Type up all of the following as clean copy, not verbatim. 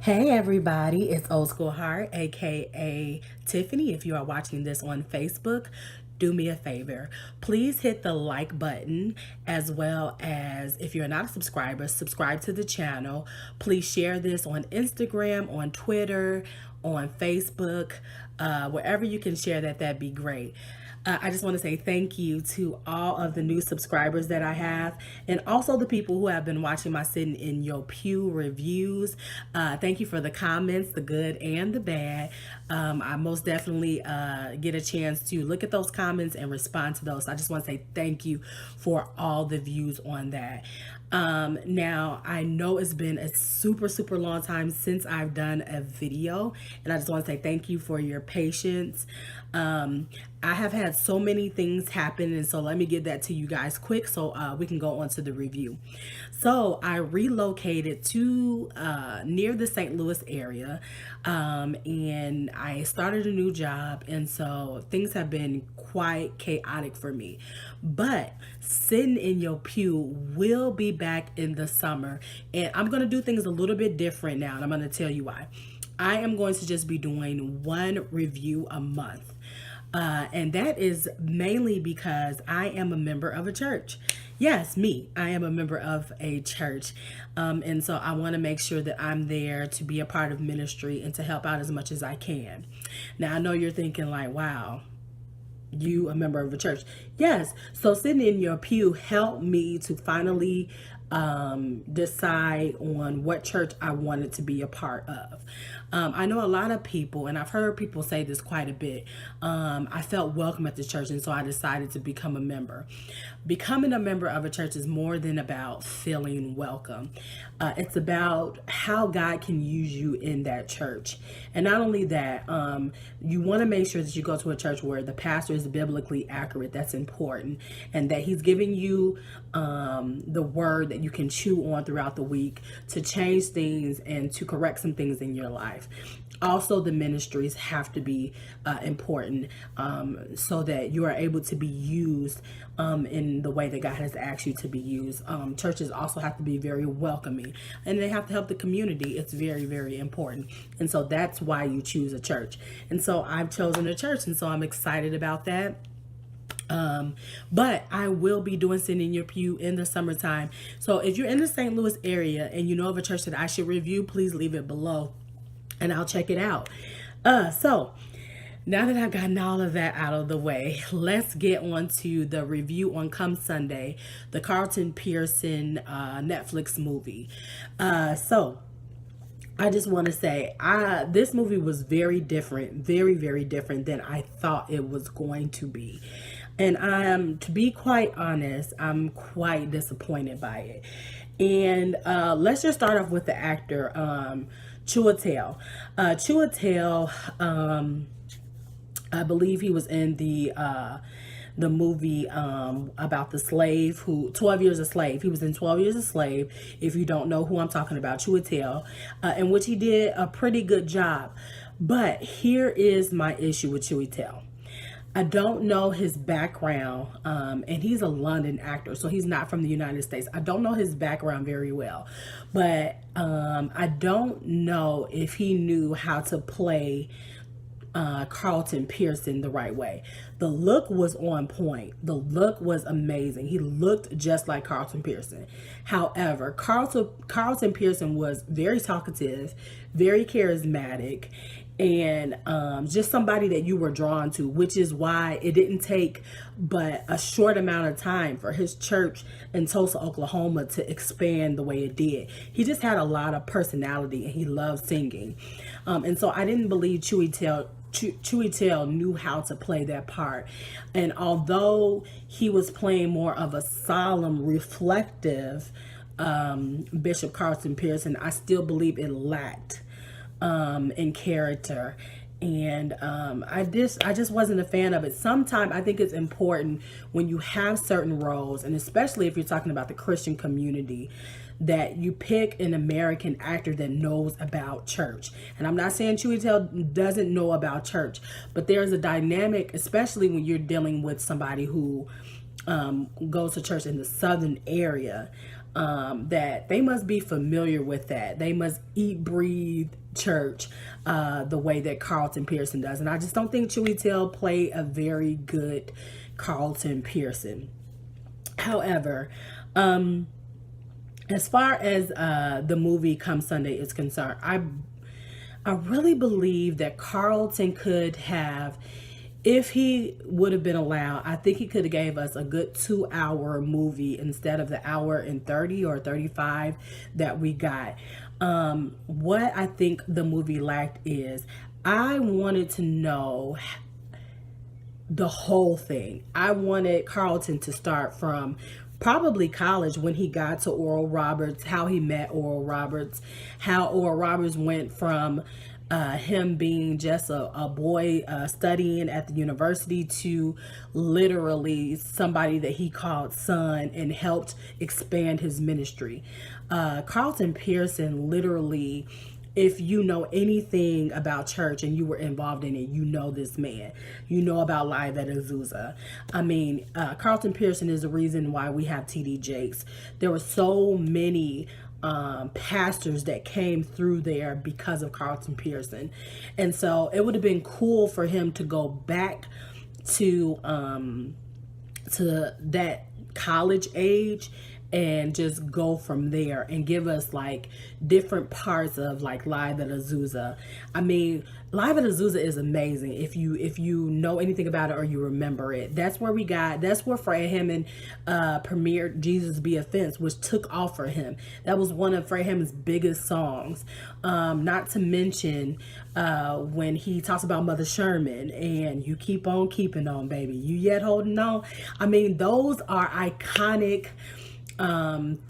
Hey everybody, it's Old School Heart, aka Tiffany. If you are watching this on Facebook, do me a favor. Please hit the like button, as well as if you're not a subscriber, subscribe to the channel. Please share this on Instagram, on Twitter, on Facebook, wherever you can share that, that'd be great. I just want to say thank you to all of the new subscribers that I have, and also the people who have been watching my Sitting in Your Pew reviews. Thank you for the comments, the good and the bad. I most definitely get a chance to look at those comments and respond to those. So I just want to say thank you for all the views on that. Now I know it's been a super long time since I've done a video, and I just want to say thank you for your patience. I have had so many things happen, and so let me get that to you guys quick so we can go on to the review. So I relocated to near the St. Louis area, and I started a new job, and so things have been quite chaotic for me. But Sitting in Your Pew will be back in the summer, and I'm going to do things a little bit different now, and I'm going to tell you why. I am going to just be doing one review a month. And that is mainly because I am a member of a church. Yes, me. I am a member of a church. And so I want to make sure that I'm there to be a part of ministry and to help out as much as I can. Now, I know you're thinking like, wow, you a member of a church. Yes. So Sitting in Your Pew helped me to finally decide on what church I wanted to be a part of. I know a lot of people, and I've heard people say this quite a bit. I felt welcome at the church, and so I decided to become a member. Becoming a member of a church is more than about feeling welcome. It's about how God can use you in that church. And not only that, you want to make sure that you go to a church where the pastor is biblically accurate. That's important. And that he's giving you the word that you can chew on throughout the week to change things and to correct some things in your life. Also, the ministries have to be important so that you are able to be used in the way that God has asked you to be used. Churches also have to be very welcoming, and they have to help the community. It's very important. And so that's why you choose a church. And so I've chosen a church, and so I'm excited about that. But I will be doing Sitting in Your Pew in the summertime. So if you're in the St. Louis area and you know of a church that I should review, please leave it below and I'll check it out. So now that I've gotten all of that out of the way, let's get on to the review on Come Sunday, the Carlton Pearson Netflix movie. So I just want to say, this movie was very different, very different than I thought it was going to be. And to be quite honest, I'm quite disappointed by it. And let's just start off with the actor, Chiwetel. Chiwetel, I believe he was in the movie about the slave who 12 Years a Slave. He was in 12 Years a Slave, if you don't know who I'm talking about, Chiwetel, in which he did a pretty good job. But here is my issue with Chiwetel. I don't know his background, and he's a London actor, so he's not from the United States. I don't know his background very well, but I don't know if he knew how to play Carlton Pearson the right way. The look was on point. The look was amazing. He looked just like Carlton Pearson. However, Carlton Pearson was very talkative, very charismatic, and just somebody that you were drawn to, which is why it didn't take but a short amount of time for his church in Tulsa, Oklahoma to expand the way it did. He just had a lot of personality, and he loved singing. And so I didn't believe Chiwetel knew how to play that part. And although he was playing more of a solemn, reflective Bishop Carlton Pearson, I still believe it lacked in character. And I just wasn't a fan of it. Sometimes I think it's important when you have certain roles, and especially if you're talking about the Christian community, that you pick an American actor that knows about church. And I'm not saying Chiwetel doesn't know about church, but there's a dynamic, especially when you're dealing with somebody who goes to church in the southern area. that they must be familiar with that. They must eat, breathe church the way that Carlton Pearson does. And I just don't think Chiwetel played a very good Carlton Pearson. However, as far as the movie Come Sunday is concerned, I really believe that Carlton could have, if he would have been allowed, I think he could have gave us a good 2-hour movie instead of the hour and 30 or 35 that we got. What I think the movie lacked is, I wanted to know the whole thing. I wanted Carlton to start from probably college when he got to Oral Roberts, how he met Oral Roberts, how Oral Roberts went from him being just a boy studying at the university to literally somebody that he called son and helped expand his ministry. Carlton Pearson literally, if you know anything about church and you were involved in it, you know this man. You know about Live at Azusa. I mean, Carlton Pearson is the reason why we have TD Jakes. There were so many pastors that came through there because of Carlton Pearson. And so it would have been cool for him to go back to that college age and just go from there and give us like different parts of like Live at Azusa. I mean, Live at Azusa is amazing if you know anything about it or you remember it. That's where Fred Hammond premiered Jesus Be Offense, which took off for him. That was one of Fred Hammond's biggest songs. Not to mention when he talks about Mother Sherman and you keep on keeping on, baby, you yet holding on. I mean, those are iconic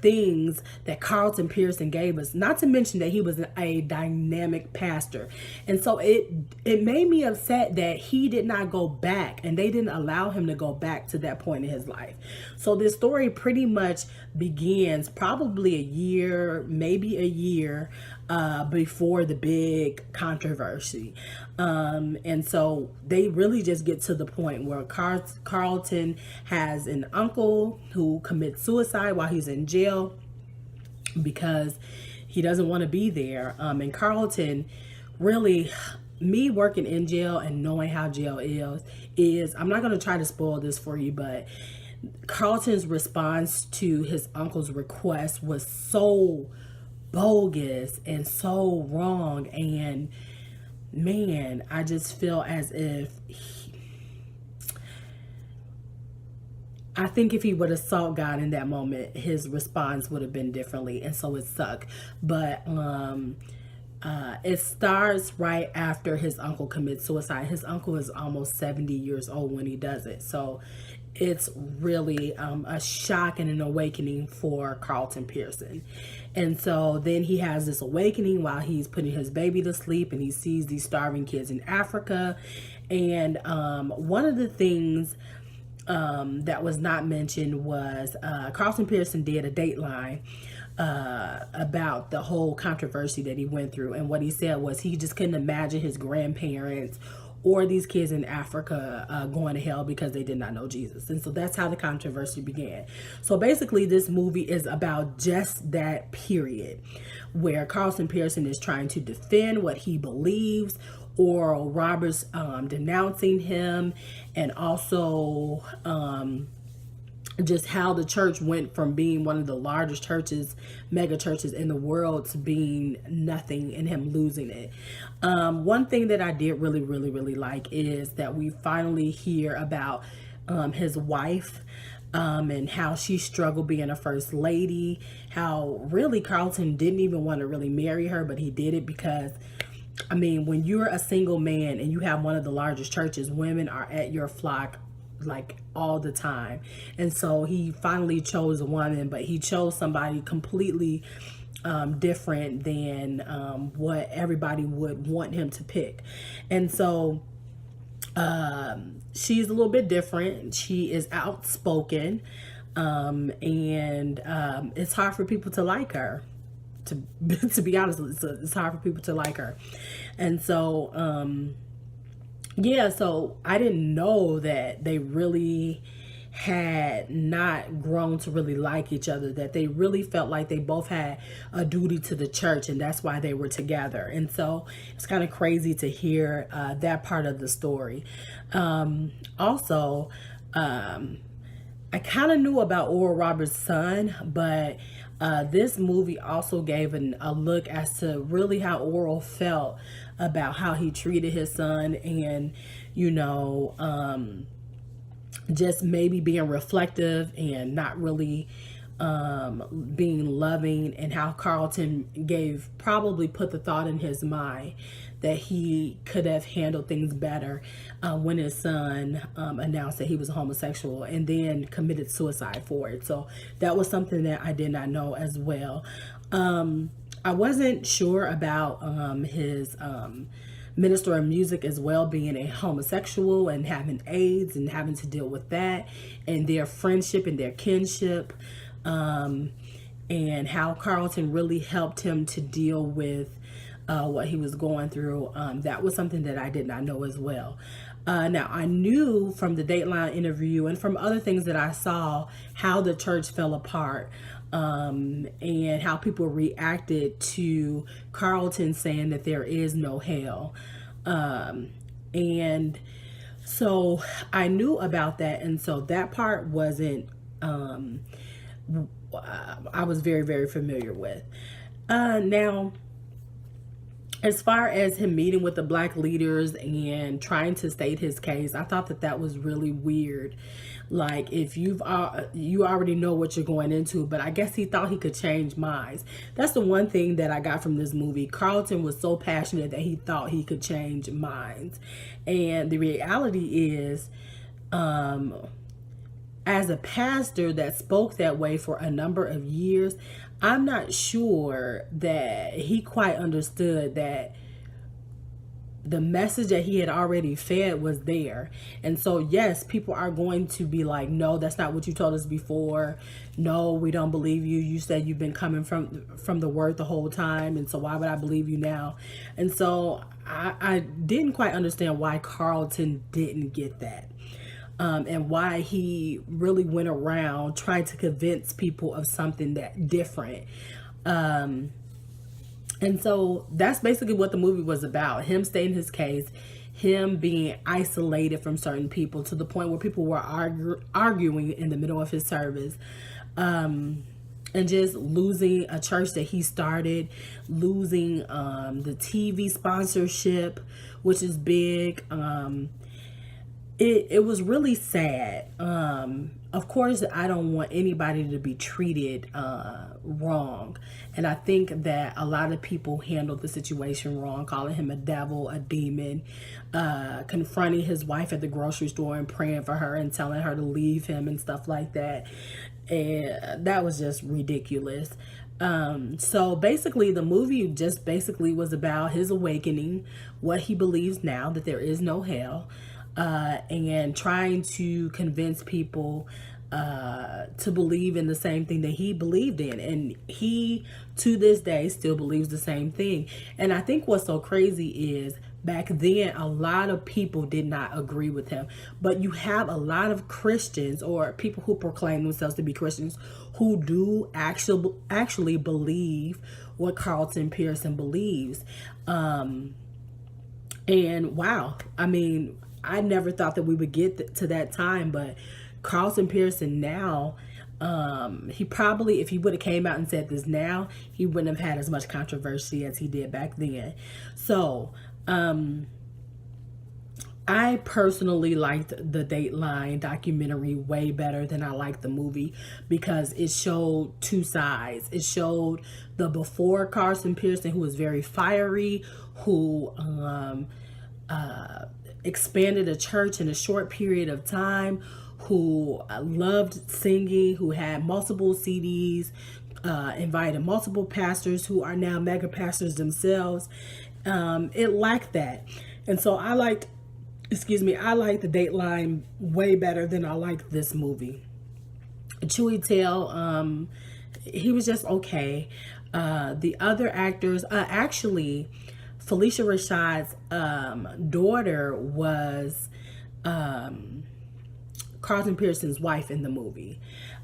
things that Carlton Pearson gave us, not to mention that he was a dynamic pastor. And so it made me upset that he did not go back and they didn't allow him to go back to that point in his life. So this story pretty much begins probably a year, maybe a year before the big controversy. And so they really just get to the point where Carlton has an uncle who commits suicide while he's in jail because he doesn't want to be there. And Carlton really, me working in jail and knowing how jail is I'm not going to try to spoil this for you, but Carlton's response to his uncle's request was so bogus and so wrong. And man, I just feel as if I think if he would have sought God in that moment, his response would have been differently. And so it sucked. But it starts right after his uncle commits suicide. His uncle is almost 70 years old when he does it. So it's really a shock and an awakening for Carlton Pearson. And so then he has this awakening while he's putting his baby to sleep and he sees these starving kids in Africa. And one of the things that was not mentioned was Carlton Pearson did a Dateline about the whole controversy that he went through. And what he said was he just couldn't imagine his grandparents or these kids in Africa going to hell because they did not know Jesus. And so that's how the controversy began. So basically this movie is about just that period where Carlton Pearson is trying to defend what he believes, Oral Roberts denouncing him, and also just how the church went from being one of the largest churches, mega churches in the world, to being nothing and him losing it. One thing that I did really like is that we finally hear about his wife and how she struggled being a first lady, how really Carlton didn't even want to really marry her, but he did it because, I mean, when you're a single man and you have one of the largest churches, women are at your flock like all the time. And so he finally chose a woman, but he chose somebody completely different than what everybody would want him to pick. And so she's a little bit different. She is outspoken, and it's hard for people to like her. To be honest, it's hard for people to like her. And so yeah, so I didn't know that they really had not grown to really like each other, that they really felt like they both had a duty to the church, and that's why they were together. And so it's kind of crazy to hear that part of the story. Also, I kind of knew about Oral Roberts' son, but this movie also gave a look as to really how Oral felt about how he treated his son, and just maybe being reflective and not really being loving, and how Carlton probably put the thought in his mind that he could have handled things better when his son announced that he was a homosexual and then committed suicide for it. So that was something that I did not know as well. I wasn't sure about his minister of music as well, being a homosexual and having AIDS and having to deal with that, and their friendship and their kinship, and how Carlton really helped him to deal with what he was going through. That was something that I did not know as well. Now, I knew from the Dateline interview and from other things that I saw how the church fell apart, and how people reacted to Carlton saying that there is no hell. And so I knew about that, and so that part wasn't, I was very, very familiar with. Now, as far as him meeting with the black leaders and trying to state his case, I thought that was really weird. Like, if you already know what you're going into, but I guess he thought he could change minds. That's the one thing that I got from this movie. Carlton was so passionate that he thought he could change minds. And the reality is, as a pastor that spoke that way for a number of years, I'm not sure that he quite understood that the message that he had already fed was there. And so, yes, people are going to be like, no, that's not what you told us before. No, we don't believe you. You said you've been coming from the word the whole time, and so why would I believe you now? And so I didn't quite understand why Carlton didn't get that. And why he really went around trying to convince people of something that different. And so that's basically what the movie was about. Him stating his case, him being isolated from certain people to the point where people were arguing in the middle of his service. And just losing a church that he started, losing the TV sponsorship, which is big. It was really sad. Of course, I don't want anybody to be treated wrong. And I think that a lot of people handled the situation wrong, calling him a devil, a demon, confronting his wife at the grocery store and praying for her and telling her to leave him and stuff like that. And that was just ridiculous. So basically the movie just basically was about his awakening, what he believes now, that there is no hell. And trying to convince people to believe in the same thing that he believed in. And he, to this day, still believes the same thing. And I think what's so crazy is back then, a lot of people did not agree with him. But you have a lot of Christians or people who proclaim themselves to be Christians who do actually believe what Carlton Pearson believes. And wow, I mean, I never thought that we would get to that time, but Carlton Pearson now, he probably, if he would have came out and said this now, he wouldn't have had as much controversy as he did back then. So, I personally liked the Dateline documentary way better than I liked the movie, because it showed two sides. It showed the before Carlton Pearson, who was very fiery, who, expanded a church in a short period of time, who loved singing, who had multiple CDs, invited multiple pastors who are now mega pastors themselves. It lacked that. And so I liked the Dateline way better than I liked this movie. Chewy Tale, he was just okay. The other actors, actually, Felicia Rashad's daughter was Carlton Pearson's wife in the movie.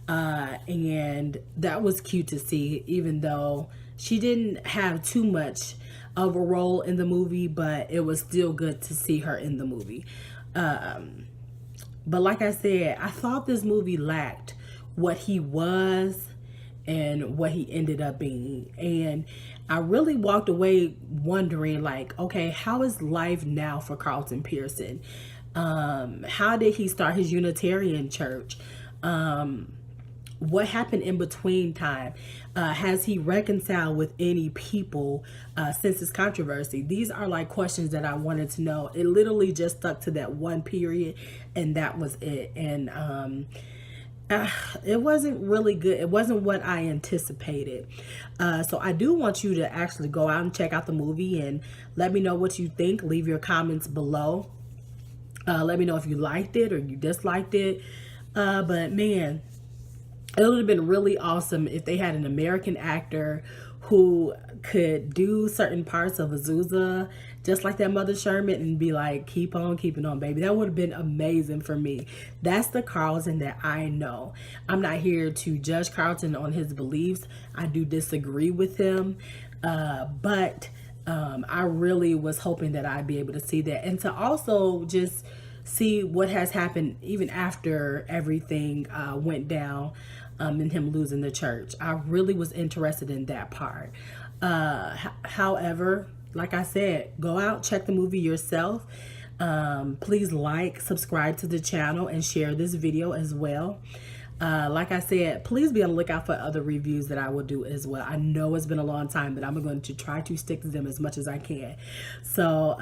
And that was cute to see, even though she didn't have too much of a role in the movie, but it was still good to see her in the movie. But like I said, I thought this movie lacked what he was and what he ended up being. And I really walked away wondering, like, okay, how is life now for Carlton Pearson? How did he start his Unitarian church? What happened in between time? Has he reconciled with any people since his controversy? These are like questions that I wanted to know. It literally just stuck to that one period, and that was it. And it wasn't really good. It wasn't what I anticipated. So I do want you to actually go out and check out the movie and let me know what you think. Leave your comments below. Let me know if you liked it or you disliked it. But man, it would have been really awesome if they had an American actor who could do certain parts of Azusa, just like that Mother Sherman, and be like, keep on keeping on, baby. That would have been amazing for me. That's the Carlton that I know. I'm not here to judge Carlton on his beliefs. I do disagree with him. But I really was hoping that I'd be able to see that, and to also just see what has happened even after everything went down, and him losing the church. I really was interested in that part. However, like I said, go out, check the movie yourself. Please like, subscribe to the channel, and share this video as well. Like I said, please be on the lookout for other reviews that I will do as well. I know it's been a long time, but I'm going to try to stick to them as much as I can. So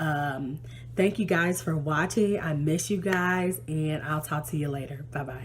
thank you guys for watching. I miss you guys, and I'll talk to you later. Bye-bye.